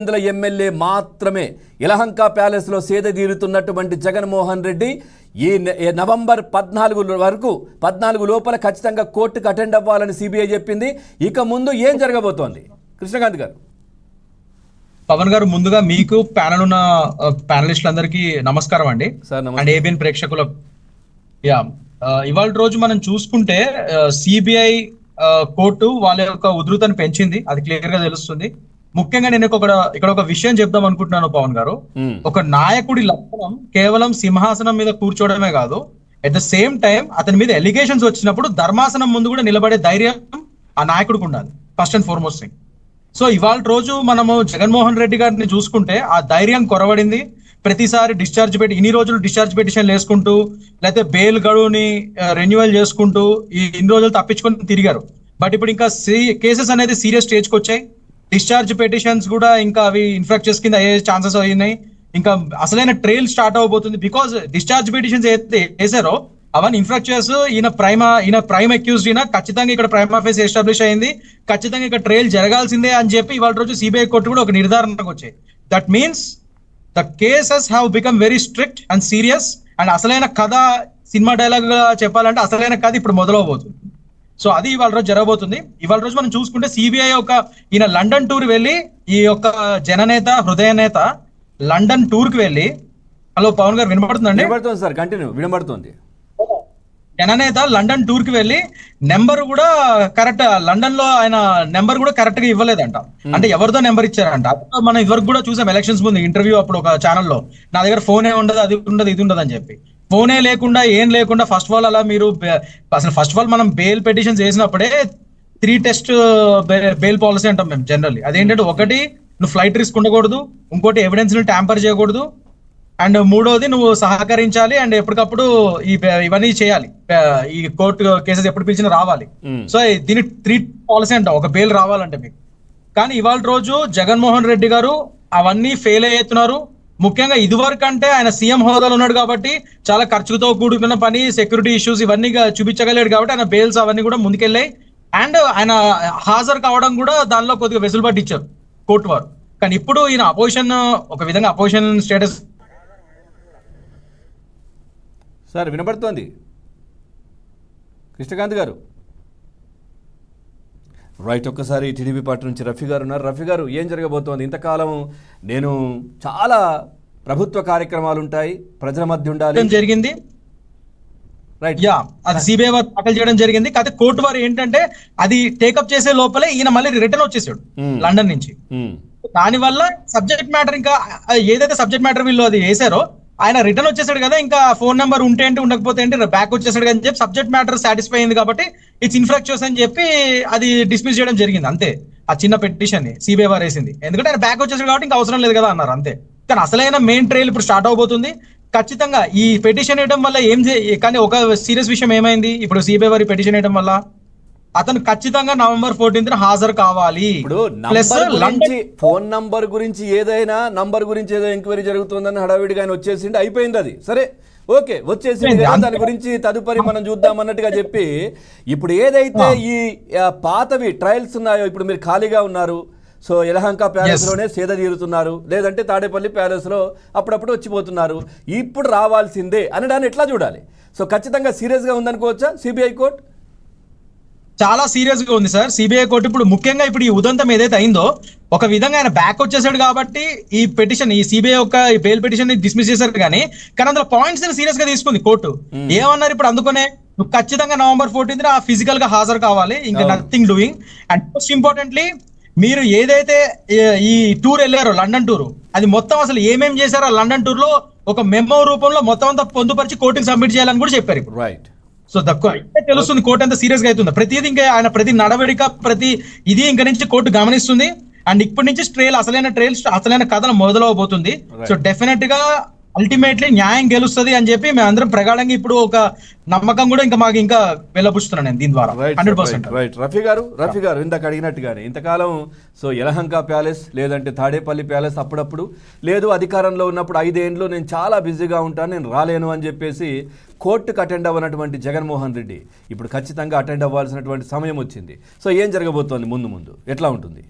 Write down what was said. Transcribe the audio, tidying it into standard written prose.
MLA మాత్రమే Yelahanka palace లో సేద తీరుతున్నటువంటి జగన్మోహన్ రెడ్డి ఈ నవంబర్ 14 లోపల ఖచ్చితంగా కోర్టుకు అటెండ్ అవ్వాలని సిబిఐ చెప్పింది. ఇక ముందు ఏం జరగబోతోంది? కృష్ణకాంత్ గారు. పవన్ గారు, ముందుగా మీకు ప్యానల్ ఉన్న ప్యానలిస్టులందరికీ నమస్కారం అండి. అండ్ ఏబిఎన్ ప్రేక్షకుల ఇవాళ రోజు మనం చూసుకుంటే సిబిఐ కోర్టు వాళ్ళ యొక్క ఉధృతను పెంచింది, అది క్లియర్ గా తెలుస్తుంది. ముఖ్యంగా నేను ఇక్కడ ఒక విషయం చెప్దాం అనుకుంటున్నాను పవన్ గారు. ఒక నాయకుడి లక్షణం కేవలం సింహాసనం మీద కూర్చోవడమే కాదు, అట్ ద సేమ్ టైం అతని మీద ఎలిగేషన్స్ వచ్చినప్పుడు ధర్మాసనం ముందు కూడా నిలబడే ధైర్యం ఆ నాయకుడికి ఉండాలి, first and foremost thing. So ఇవాళ రోజు మనము జగన్మోహన్ రెడ్డి గారిని చూసుకుంటే ఆ ధైర్యం కొరవడింది. ప్రతిసారి ఇన్ని రోజులు డిశ్చార్జ్ పిటిషన్లు వేసుకుంటూ, లేకపోతే బెయిల్ గడువుని రెన్యువల్ చేసుకుంటూ ఇన్ని రోజులు తప్పించుకొని తిరిగారు. బట్ ఇప్పుడు ఇంకా కేసెస్ అనేది సీరియస్ స్టేజ్కి వచ్చాయి. డిశ్చార్జ్ పిటిషన్స్ కూడా ఇంకా అవి ఇన్ఫ్రాక్చర్స్ కింద అయ్యే ఛాన్సెస్ అయినాయి. ఇంకా అసలైన ట్రైల్ స్టార్ట్ అవబోతుంది. బికాస్ డిశ్చార్జ్ పిటిషన్స్ ఏదైతే వేసారో అవన్నీ ఇన్ఫ్రాక్చర్స్ ఈయన ప్రైమ్ అక్యూజ్డ్ అయినా ఖచ్చితంగా ఇక్కడ ప్రైమ్ ఆఫీస్ ఎస్టాబ్లిష్ అయింది, ఖచ్చితంగా ఇక్కడ ట్రైల్ జరగాల్సిందే అని చెప్పి ఇవాళ రోజు సిబిఐ కోర్టు కూడా ఒక నిర్ధారణకు వచ్చాయి. That means the cases have become very strict and serious. And అసలైన కథ, సినిమా డైలాగ్ గా చెప్పాలంటే అసలైన కథ ఇప్పుడు మొదలవబోతుంది. సో అది ఇవాళ రోజు జరగబోతుంది. ఇవాళ రోజు మనం చూసుకుంటే సిబిఐ ఈయన లండన్ టూర్ వెళ్ళి, ఈ యొక్క జననేత హృదయ నేత లండన్ టూర్ కి వెళ్ళి, హలో పవన్ గారు వినపడుతుందండి? వినపడుతుంది సార్, కంటిన్యూ వినపడుతుంది. జననేత లండన్ టూర్ కి వెళ్ళి నెంబర్ కూడా కరెక్ట్, లండన్ లో ఆయన నెంబర్ కూడా కరెక్ట్ గా ఇవ్వలేదంట. అంటే ఎవరిదో నెంబర్ ఇచ్చారంట. మనం ఇదివరకు కూడా చూసాం ఎలక్షన్స్ ముందు ఇంటర్వ్యూ అప్పుడు ఒక ఛానల్లో, నా దగ్గర ఫోనే ఉండదు, అది ఉండదు, ఇది ఉండదు అని చెప్పి. ఫోనే లేకుండా ఏం లేకుండా first of all first of all మనం బెయిల్ పిటిషన్స్ వేసినప్పుడే 3 టెస్ట్ బెయిల్ పాలసీ అంటాం మేము జనరల్లీ. అదేంటంటే, ఒకటి నువ్వు ఫ్లైట్ రిస్క్ ఉండకూడదు, ఇంకోటి ఎవిడెన్స్ ని ట్యాంపర్ చేయకూడదు, అండ్ మూడోది నువ్వు సహకరించాలి, అండ్ ఎప్పటికప్పుడు ఇవన్నీ చేయాలి, ఈ కోర్టు కేసెస్ ఎప్పుడు పిలిచినా రావాలి. సో దీని 3 పాలసీ అంటాం ఒక బెయిల్ రావాలంటే మీకు. కానీ ఇవాళ రోజు జగన్మోహన్ రెడ్డి గారు అవన్నీ ఫెయిల్ అయ్యేస్తున్నారు. ముఖ్యంగా ఇదివరకు అంటే ఆయన సీఎం హోదాలో ఉన్నాడు కాబట్టి చాలా ఖర్చుతో కూడుకున్న పని, సెక్యూరిటీ ఇష్యూస్ ఇవన్నీ చూపించగలిగాడు కాబట్టి ఆయన బెయిల్స్ అవన్నీ కూడా ముందుకెళ్ళాయి. అండ్ ఆయన హాజరు కావడం కూడా దానిలో కొద్దిగా వెసులుబాటు ఇచ్చారు కోర్టు వారు. కానీ ఇప్పుడు ఈయన అపోజిషన్, ఒక విధంగా అపోజిషన్ స్టేటస్. సార్ వినపడుతోంది కృష్ణకాంత్ గారు? రైట్, ఒక్కసారి టీడీపీ పార్టీ నుంచి రఫీ గారు ఉన్నారు. రఫీ గారు, ఏం జరగబోతోంది? ఇంతకాలం నేను చాలా ప్రభుత్వ కార్యక్రమాలు ఉంటాయి, ప్రజల మధ్య ఉండాలి జరిగింది. రైట్, అది సిబిఐ వారు దాఖలు చేయడం జరిగింది. కాకపోతే కోర్టు వారు ఏంటంటే అది టేకప్ చేసే లోపలే ఈయన మళ్ళీ రిటర్న్ వచ్చేసాడు లండన్ నుంచి. దానివల్ల సబ్జెక్ట్ మ్యాటర్, ఇంకా ఏదైతే సబ్జెక్ట్ మ్యాటర్ వీళ్ళు అది వేసారో ఆయన రిటర్న్ వచ్చేసాడు కదా, ఇంకా ఫోన్ నెంబర్ ఉంటే ఏంటి, ఉండకపోతే ఏంటి, బ్యాక్ వచ్చేసాడు అని చెప్పి సబ్జెక్ట్ మ్యాటర్ సాటిస్ఫై అయింది కాబట్టి ఇట్స్ ఇన్ఫ్రాక్చర్స్ అని చెప్పి అది డిస్మిస్ చేయడం జరిగింది. అంతే, ఆ చిన్న పిటిషన్ ని సిబిఐ వారు వేసింది. ఎందుకంటే ఆయన బ్యాక్ వచ్చేసాడు కాబట్టి ఇంకా అవసరం లేదు కదా అన్నారు, అంతే. కానీ అసలైన మెయిన్ ట్రయల్ ఇప్పుడు స్టార్ట్ అవబోతుంది. ఖచ్చితంగా ఈ పిటిషన్ వేయడం వల్ల కానీ ఒక సీరియస్ విషయం ఏమైంది, ఇప్పుడు సిబిఐ వారి పిటిషన్ వేయడం వల్ల అతను ఖచ్చితంగా నవంబర్ 14న హాజరు కావాలి. ఫోన్ నంబర్ గురించి ఏదైనా నంబర్ గురించి ఏదో ఎంక్వైరీ జరుగుతుందని హడావిడిగా ఆయన వచ్చేసింది, అయిపోయింది అది. సరే, ఓకే, వచ్చేసింది, దాని గురించి తదుపరి మనం చూద్దాం అన్నట్టుగా చెప్పి, ఇప్పుడు ఏదైతే ఈ పాతవి ట్రయల్స్ ఉన్నాయో, ఇప్పుడు మీరు ఖాళీగా ఉన్నారు, సో యలహంక ప్యాలెస్ లోనే సేద తీరుతున్నారు, లేదంటే తాడేపల్లి ప్యాలెస్ లో అప్పుడప్పుడు వచ్చిపోతున్నారు, ఇప్పుడు రావాల్సిందే అనడాన్ని ఎట్లా చూడాలి? సో ఖచ్చితంగా సీరియస్ గా ఉందనుకోవచ్చా సిబిఐ కోర్టు? చాలా సీరియస్ గా ఉంది సార్ సిబిఐ కోర్టు. ఇప్పుడు ముఖ్యంగా ఇప్పుడు ఈ ఉదంతం ఏదైతే అయిందో, ఒక విధంగా ఆయన బ్యాక్ వచ్చేసాడు కాబట్టి ఈ పిటిషన్, ఈ సిబిఐ యొక్క బెయిల్ పిటిషన్ ని డిస్మిస్ చేశారు. కానీ అందులో పాయింట్స్ ని సీరియస్ గా తీసుకుంది కోర్టు. ఏమన్నారు ఇప్పుడు, అందుకనే నువ్వు ఖచ్చితంగా నవంబర్ 14న ఫిజికల్ గా హాజరు కావాలి, ఇంకా nothing doing. And most importantly, మీరు ఏదైతే ఈ టూర్ వెళ్ళారో లండన్ టూర్, అది మొత్తం అసలు ఏమేం చేశారో లండన్ టూర్ లో ఒక మెమో రూపంలో మొత్తం అంతా పొందుపరిచి కోర్టుకి సబ్మిట్ చేయాలని కూడా చెప్పారు ఇప్పుడు. రైట్, సో తెలుస్తుంది కోర్టు ఎంత సీరియస్ గా అవుతుంది. ప్రతిదీ ఇంకా ఆయన ప్రతి నడవడిక, ప్రతి ఇది ఇంకా నుంచి కోర్టు గమనిస్తుంది. అండ్ ఇప్పటి నుంచి అసలైన కథను మొదలవబోతుంది. సో డెఫినెట్ గా అల్టిమేట్లీ న్యాయం గెలుస్తుంది అని చెప్పి మేము అందరం ప్రగాఢంగా ఇప్పుడు ఒక నమ్మకం కూడా ఇంకా మాకు ఇంకా వెళ్ళబుచ్చుతున్నాను నేను దీని ద్వారా 100%. రైట్, రఫీ గారు ఇందాక అడిగినట్టుగానే ఇంతకాలం సో యలహంక ప్యాలెస్ లేదంటే తాడేపల్లి ప్యాలెస్ అప్పుడప్పుడు, లేదు అధికారంలో ఉన్నప్పుడు 5 ఏళ్ళు నేను చాలా బిజీగా ఉంటాను, నేను రాలేను అని చెప్పేసి కోర్టుకు అటెండ్ అవ్వనటువంటి జగన్మోహన్ రెడ్డి ఇప్పుడు ఖచ్చితంగా అటెండ్ అవ్వాల్సినటువంటి సమయం వచ్చింది. సో ఏం జరగబోతోంది ముందు ఎట్లా ఉంటుంది?